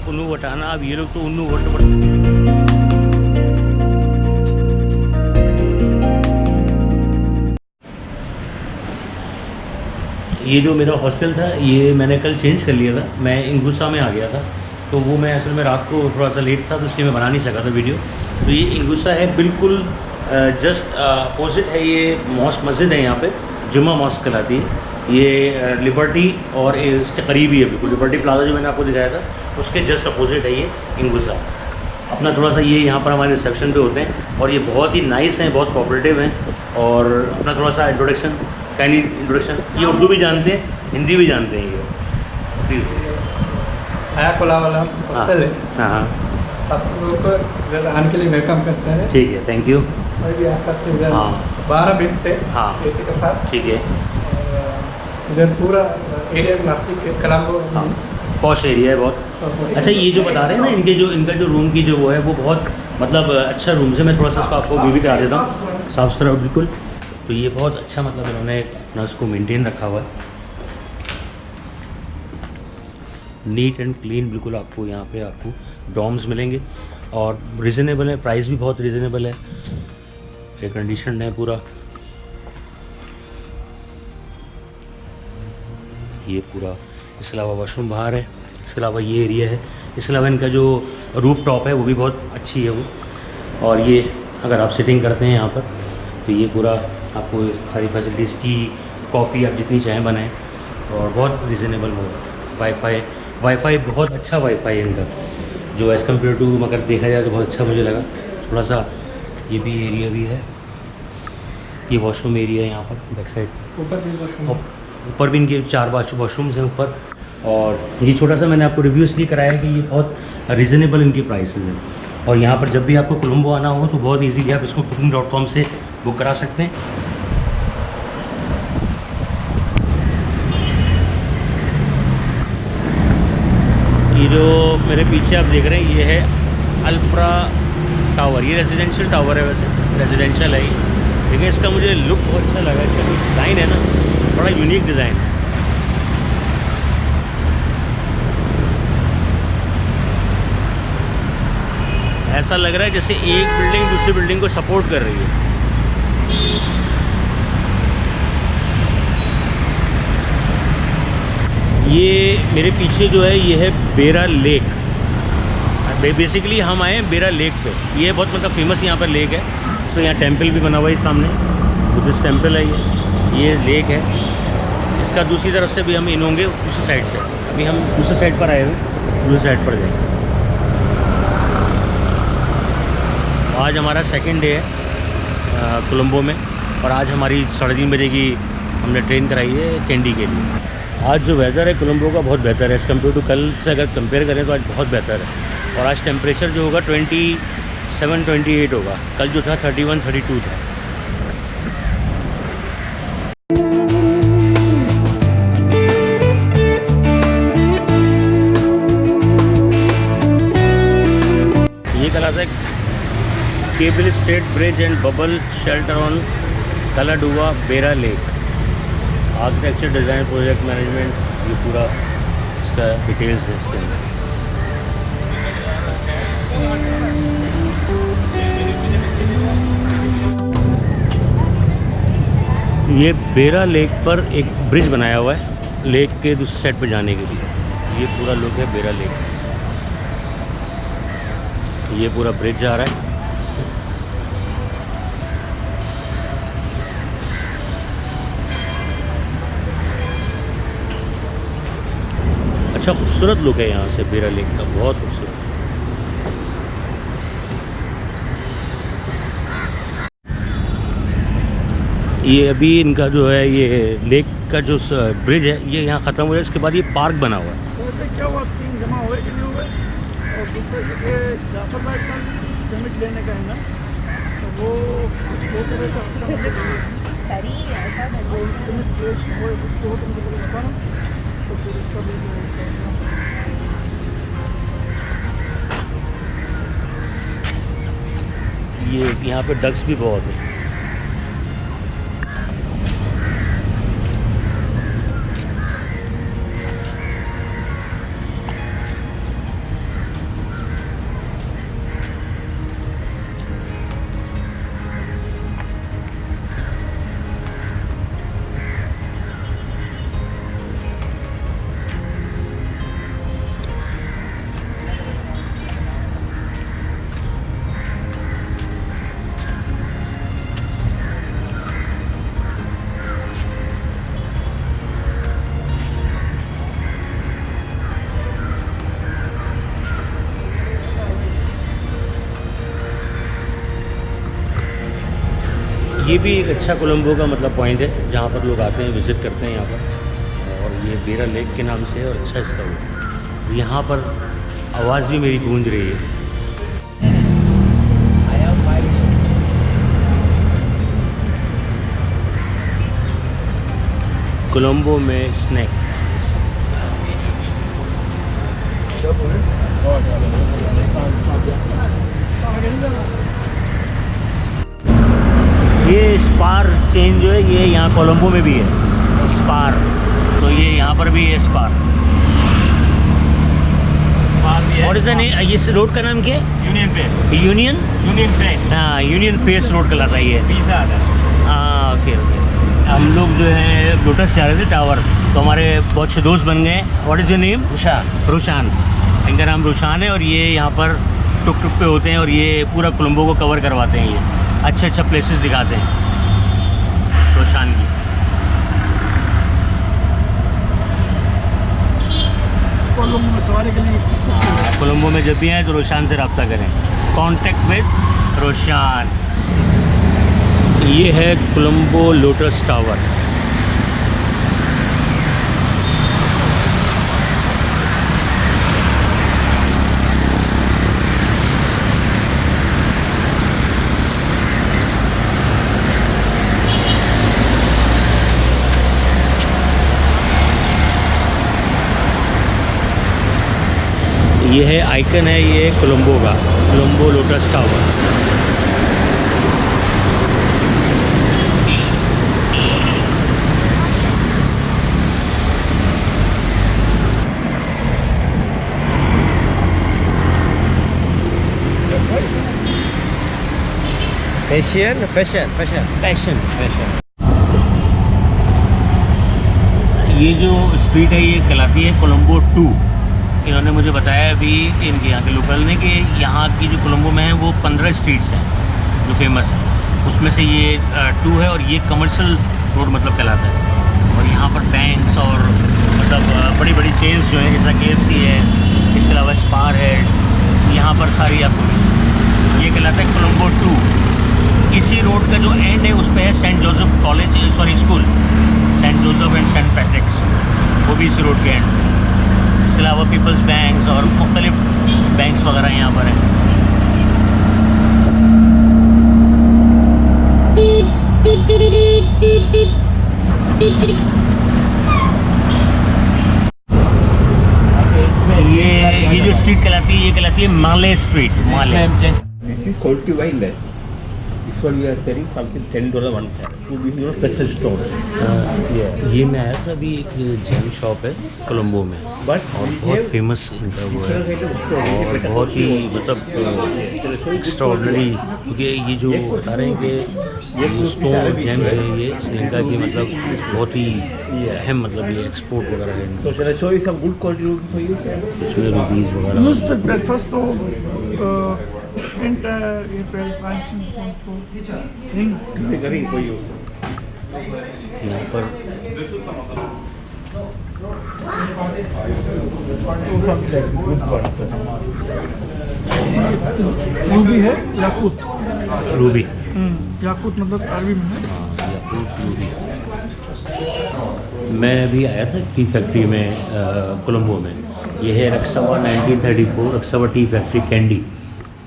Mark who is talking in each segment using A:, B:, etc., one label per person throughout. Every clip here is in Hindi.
A: उन्नू वटाना, अब ये लोग तो उन्नू वट ये जो मेरा हॉस्टल था ये मैंने कल चेंज कर लिया था, मैं इंगुसा में आ गया था, तो वो मैं असल में रात को थोड़ा सा लेट था तो इसलिए मैं बना नहीं सका था वीडियो। तो ये इंगुसा है, बिल्कुल जस्ट अपोजिट है, ये मॉस्क मस्जिद है यहाँ पे, जुम्मा मॉस्क कहलाती है ये, लिबर्टी और इसके करीब ही है बिल्कुल, लिबर्टी प्लाजा जो मैंने आपको दिखाया था उसके जस्ट अपोजिट है ये इंगुसा। अपना थोड़ा सा ये यहाँ पर हमारे रिसेप्शन पे होते हैं और ये बहुत ही नाइस हैं, बहुत कोऑपरेटिव हैं। और अपना थोड़ा सा इंट्रोडक्शन, काइंडली इंट्रोडक्शन, ये उर्दू भी जानते हैं, हिंदी भी जानते हैं ये।
B: हया कोला वाला हॉस्टल है।
A: हाँ हाँ
B: सब लोगों को इधर आने के लिए वेलकम करते हैं।
A: ठीक है, थैंक यू।
B: और भी आ सकते हैं इधर।
A: हाँ
B: 12 बेड से
A: हाँ
B: एसी के साथ।
A: ठीक है।
B: और इधर पूरा एरिया नास्तिक के कलामपुर।
A: हाँ पॉश एरिया है बहुत। अच्छा ये जो बता रहे हैं ना इनका जो रूम की जो वो है वो बहुत मतलब अच्छा रूम है। मैं थोड़ा सा इसको आपको व्यू भी करा देता हूँ, साफ़ सुथरा बिल्कुल। तो ये बहुत अच्छा मतलब इन्होंने अपना उसको मेंटेन रखा हुआ है, नीट एंड क्लीन बिल्कुल। आपको यहाँ पे आपको डॉर्म्स मिलेंगे और रिजनेबल है, प्राइस भी बहुत रिजनेबल है, एयर कंडीशन है पूरा। ये पूरा, इसके अलावा वॉशरूम बाहर है, इसके अलावा ये एरिया है, इसके अलावा इनका जो रूफ टॉप है वो भी बहुत अच्छी है वो। और ये अगर आप सिटिंग करते हैं यहाँ पर तो ये पूरा आपको सारी फैसिलिटीज़, टी कॉफ़ी आप जितनी चाहें बनाएं और बहुत रिजनेबल हो। वाईफाई बहुत अच्छा वाईफाई है इनका, जो एज़ कम्पेयर टू अगर देखा जाए तो बहुत अच्छा मुझे लगा। थोड़ा सा ये भी एरिया भी है, ये वॉशरूम एरिया है यहाँ पर बैक साइड।
B: ऊपर भी वॉशरूम,
A: ऊपर भी इनके 4 वॉशरूम्स हैं ऊपर। और ये छोटा सा मैंने आपको रिव्यू इसलिए कराया है कि ये बहुत रिजनेबल इनकी प्राइसेस हैं। और यहाँ पर जब भी आपको कोलंबो आना हो तो बहुत इजीली आप इसको booking.com से बुक करा सकते हैं। ये जो मेरे पीछे आप देख रहे हैं ये है अल्प्रा टावर, ये रेजिडेंशियल टावर है, वैसे रेजिडेंशियल है ये, लेकिन इसका मुझे लुक बहुत अच्छा लगा। इसका जो डिज़ाइन है ना बड़ा यूनिक डिज़ाइन है। ऐसा लग रहा है जैसे एक बिल्डिंग दूसरी बिल्डिंग को सपोर्ट कर रही है। ये मेरे पीछे जो है ये है बेरा लेक। बेसिकली हम आए हैं बेरा लेक पे, ये बहुत मतलब फेमस यहाँ पर लेक है। तो यहाँ टेंपल भी बना हुआ है सामने, बुद्धिस्ट टेंपल है ये लेक है। इसका दूसरी तरफ से भी हम इन होंगे दूसरी साइड से। अभी हम दूसरी साइड पर आए हुए, दूसरी साइड पर जाएंगे। आज हमारा सेकंड डे है कोलंबो में और आज हमारी 3:30 बजे की हमने ट्रेन कराई है कैंडी के लिए। आज जो वेदर है कोलंबो का बहुत बेहतर है एज़ कम्पेयर टू कल से अगर कंपेयर करें तो आज बहुत बेहतर है। और आज टेम्परेचर जो होगा 27-28 होगा, कल जो था 31-32 था। ये कहलाता है cable stayed bridge and bubble shelter on Kaladua Bera lake. Architecture design project management, ये पूरा इसका डिटेल्स है इसके अंदर। ये बेरा लेक पर एक ब्रिज बनाया हुआ है लेक के दूसरी साइड पर जाने के लिए। ये पूरा लुक है बेरा लेक, ये पूरा ब्रिज जा रहा है। अच्छा खूबसूरत लुक है यहाँ से बेरा लेक का, बहुत खूबसूरत। ये अभी इनका जो है ये लेक का जो ब्रिज है ये यहाँ ख़त्म हो जाए, इसके बाद ये पार्क बना हुआ है।
B: क्या हुआ, स्कीम जमा हुए कि नहीं हुए, और दूसरे ये जाफर भाई का परमिट लेने का है ना, तो वो करे
A: ये यहाँ पे डक्स भी बहुत हैं। ये भी एक अच्छा कोलंबो का मतलब पॉइंट है जहाँ पर लोग आते हैं, विज़िट करते हैं यहाँ पर। और ये बेरा लेक के नाम से है और अच्छा इसका वो यहाँ पर आवाज़ भी मेरी गूंज रही है। कोलंबो में स्नैक ये स्पार चेन जो है ये यहाँ कोलंबो में भी है स्पार, तो ये यहाँ पर भी है स्पार। और इस ये रोड का नाम क्या है?
C: Union place.
A: Union
C: place.
A: हाँ, यूनियन फेस रोड कहलाता है ये।
C: पिज़्ज़ा
A: हाँ ओके ओके। हम लोग जो है लोटस जा रहे थे टावर, तो हमारे बहुत से दोस्त बन गए। What is your name? Rushan. इनका नाम रुशान है और ये यहाँ पर टुक टुक पे होते हैं और ये पूरा कोलंबो को कवर करवाते हैं। ये अच्छा प्लेसेस दिखाते हैं रुशान की।
B: कोलंबो में सवारी के लिए
A: कोलंबो में जब भी आए तो रोशान से रब्ता करें। Contact with Roshan. ये है कोलंबो लोटस टावर। ये है आइकन है ये कोलंबो का, कोलंबो लोटस टावर। फैशन। ये जो स्ट्रीट है ये कहलाती है कोलंबो 2। इन्होंने मुझे बताया अभी इनके यहाँ के लोकल ने कि यहाँ की जो कोलंबो में है वो 15 स्ट्रीट्स हैं जो फेमस है, उसमें से ये 2 है और ये कमर्शियल रोड मतलब कहलाता है। और यहाँ पर बैंक्स और मतलब बड़ी बड़ी चेन्स जो हैं जैसा KFC है, इसके अलावा स्पार है, यहाँ पर सारी आपको ये कहलाता है कोलंबो 2। इसी रोड का जो एंड है उस पर है Saint Joseph college school, Saint Joseph and Saint Patrick's, वो भी इसी रोड के एंड। इसके अलावा पीपल्स बैंक्स और मुख्तलिफ बैंक्स वगैरह यहाँ पर हैं। ये जो स्ट्रीट कहलाती है ये कहलाती है माले street. Male
C: quality wine less. This one we are selling something $10 one can. So this is your special store.
A: ये मैं आया था अभी एक जैम शॉप है कोलंबो में,
C: But
A: और बहुत फेमस इनका वो है और बहुत ही मतलब एक्स्ट्राऑर्डिनरी, क्योंकि ये जो बता रहे हैं कि ये स्टोन और जैम जो है ये श्रीलंका की मतलब बहुत ही अहम मतलब ये एक्सपोर्ट वगैरह है
C: so shall I show you some good quality ruby for you, sir?
A: इसमें रूबीज वगैरह।
B: यूज टू ब्रेकफास्ट तो इंटर ये
C: Kari for you.
A: यहाँ पर
C: Good one, sir.
B: रूबी है याकूत।
A: रूबी,
B: याकूत मतलब अरबी में है।
A: मैं अभी आया था टी फैक्ट्री में कोलंबो में। ये है रक्सवा 1934 रक्सवा टी फैक्ट्री कैंडी।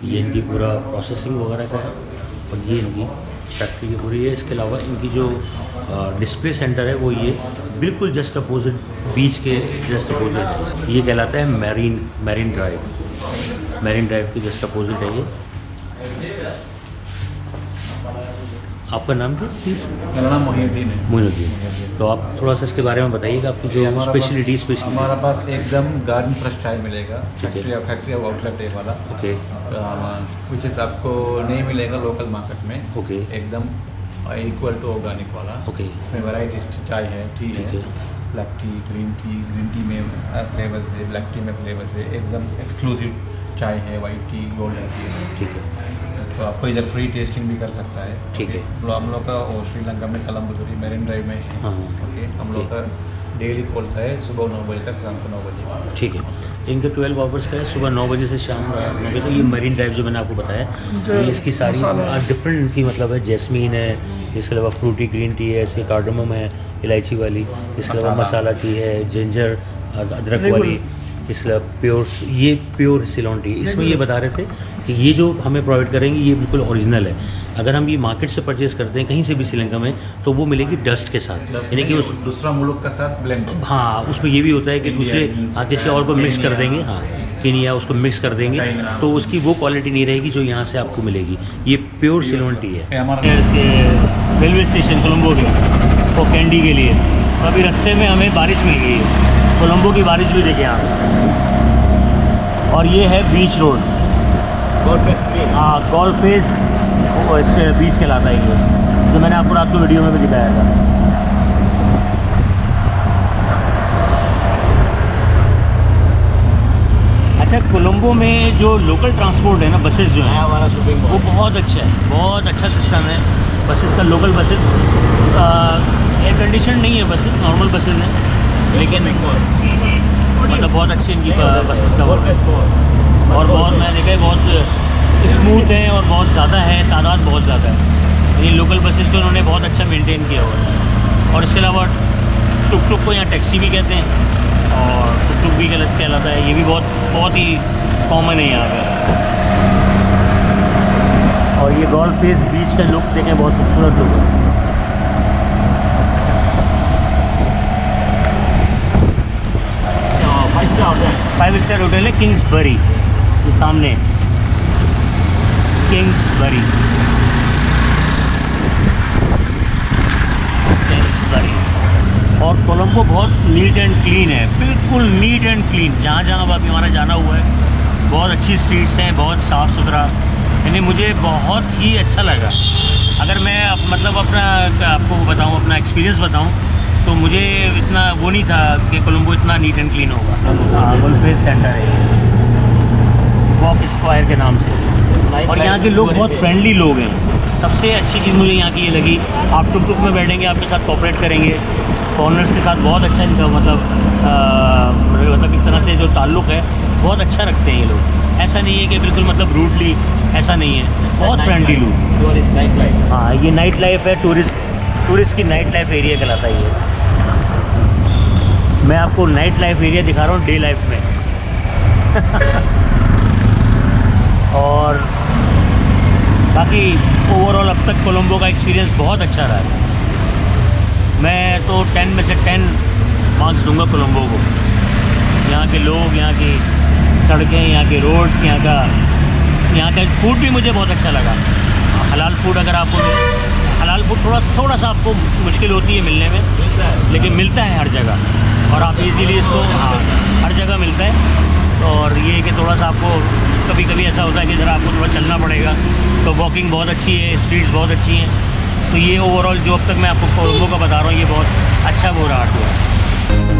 A: ये इनकी पूरा प्रोसेसिंग वगैरह का है और ये इनकी फैक्ट्री की पूरी है। इसके अलावा इनकी जो डिस्प्ले सेंटर है वो ये बिल्कुल जस्ट अपोजिट बीच के जस्ट अपोजिट है। ये कहलाता है मैरीन ड्राइव के जस्ट अपोजिट है ये। आपका नाम क्या प्लीज़?
D: मेरा नाम मोहिउद्दीन है।
A: मोहिउद्दीन। तो आप थोड़ा सा इसके बारे में बताइएगा, आपकी जो स्पेशलिटी
D: हमारा पास एकदम गार्डन फ्रेश चाय मिलेगा,
A: ठीक है।
D: फैक्ट्री ऑफ आउटलेट है वाला,
A: ओके
D: कुछ इस आपको नहीं मिलेगा लोकल मार्केट में।
A: ओके
D: एकदम इक्वल टू ऑर्गेनिक वाला।
A: ओके
D: इसमें वैराइटीज चाय है, टी
A: ठीक
D: है,
A: है।
D: ब्लैक टी, ग्रीन टी में फ्लेवर्स है, ब्लैक टी में फ्लेवर्स है, एकदम एक्सक्लूसिव चाय है, वाइट टी, गोल्डन टी है।
A: ठीक है,
D: तो आपको इधर फ्री टेस्टिंग भी कर सकता है।
A: ठीक है।
D: हम लोग का श्रीलंका में कलम्बुदुरी मेरिन ड्राइव में है।
A: हाँ
D: ओके, हम लोग का डेली खोलता है सुबह 9 बजे तक, शाम को 9 बजे।
A: ठीक है, इनका 12 आवर्स का है, सुबह 9 बजे से शाम 9 बजे तक। ये मरीन ड्राइव जो मैंने आपको बताया, ये इसकी सारी डिफरेंट इनकी मतलब है, जैस्मीन है, इसके अलावा फ्रूटी ग्रीन टी है, इसके कार्डमम है इलायची वाली, इसके अलावा मसाला टी है, जिंजर अदरक वाली, इसके अलावा ये प्योर सिलोन टी। इसमें ये बता रहे थे कि ये जो हमें प्रोवाइड करेंगे ये बिल्कुल ओरिजिनल है। अगर हम ये मार्केट से परचेज़ करते हैं कहीं से भी श्रीलंका में, तो वो मिलेगी डस्ट के साथ, यानी कि उस
D: दूसरा मुल्क का साथ ब्लेंड हो।
A: हाँ, उसमें ये भी होता है कि दूसरे किसी और को मिक्स कर देंगे, हाँ केनिया उसको मिक्स कर देंगे, तो उसकी वो क्वालिटी नहीं रहेगी जो यहाँ से आपको मिलेगी। ये प्योर सिलोन टी है। इसके रेलवे स्टेशन कोलंबो के वो कैंडी के लिए, तो अभी रास्ते में हमें बारिश मिल गई है, कोलंबो की बारिश भी देखें आप। और ये है बीच रोड, हाँ गोल्फ फेस इस बीच कहलाता है ये, जो मैंने आपको रात को वीडियो में भी दिखाया था। अच्छा, कोलंबो में जो लोकल ट्रांसपोर्ट है ना, बसेस जो हैं वो बहुत अच्छा है, बहुत अच्छा सिस्टम है बसेस का। लोकल बसेस एयर कंडीशन नहीं है, बसेस नॉर्मल बसेस हैं, लेकिन मतलब बहुत अच्छी इनकी बसेस का वर्क है। और बहुत मैंने देखा है बहुत स्मूथ है और बहुत ज़्यादा है, तादाद बहुत ज़्यादा है। ये लोकल बसेस को इन्होंने बहुत अच्छा मेंटेन किया हुआ है। और इसके अलावा टुक टुक को यहाँ टैक्सी भी कहते हैं, और टुक टुक भी गलत कहलाता है, ये भी बहुत ही कॉमन है यहाँ पे। और ये गोल्फ फेस बीच का लुक देखें, बहुत खूबसूरत लुक है। फाइव स्टार होटल है किंग्सबरी, ये सामने किंग्सबरी। और कोलंबो बहुत नीट एंड क्लीन है, बिल्कुल नीट एंड क्लीन। जहाँ जहाँ अभी हमारा जाना हुआ है, बहुत अच्छी स्ट्रीट्स हैं, बहुत साफ़ सुथरा, यानी मुझे बहुत ही अच्छा लगा। अगर मैं मतलब अपना आपको बताऊँ, अपना एक्सपीरियंस बताऊँ, तो मुझे इतना वो नहीं था कि कोलंबो इतना नीट एंड क्लीन होगा। हाँ, गोल्फ फेस सेंटर है वॉक स्क्वायर के नाम से। और यहाँ के लोग बहुत फ्रेंडली लोग हैं। सबसे अच्छी चीज़ मुझे यहाँ की ये लगी, आप टुक टुक में बैठेंगे, आपके साथ कोऑपरेट करेंगे, फॉरेनर्स के साथ बहुत अच्छा इनका मतलब एक तरह से जो ताल्लुक़ है बहुत अच्छा रखते हैं ये लोग। ऐसा नहीं है कि बिल्कुल मतलब रूडली, ऐसा नहीं है, बहुत फ्रेंडली लोग। हाँ, ये नाइट लाइफ है, टूरिस्ट की नाइट लाइफ एरिया कहलाता है ये। मैं आपको नाइट लाइफ एरिया दिखा रहा हूँ डे लाइफ में। और बाकी ओवरऑल अब तक कोलंबो का एक्सपीरियंस बहुत अच्छा रहा है। मैं तो 10 में से 10 मार्क्स दूंगा कोलंबो को। यहाँ के लोग, यहाँ की सड़कें, यहाँ के रोड्स, यहाँ का फूड भी मुझे बहुत अच्छा लगा। हलाल फूड, अगर आपको हलाल फूड थोड़ा सा आपको मुश्किल होती है मिलने में, लेकिन मिलता है हर जगह, और आप इजीली इसको, हाँ हर जगह मिलता है। और ये कि थोड़ा सा आपको कभी कभी ऐसा होता है कि ज़रा आपको थोड़ा चलना पड़ेगा, तो वॉकिंग बहुत अच्छी है, स्ट्रीट्स बहुत अच्छी हैं। तो ये ओवरऑल जो अब तक मैं आपको कोलंबो का बता रहा हूँ, ये बहुत अच्छा वो रहा हुआ है।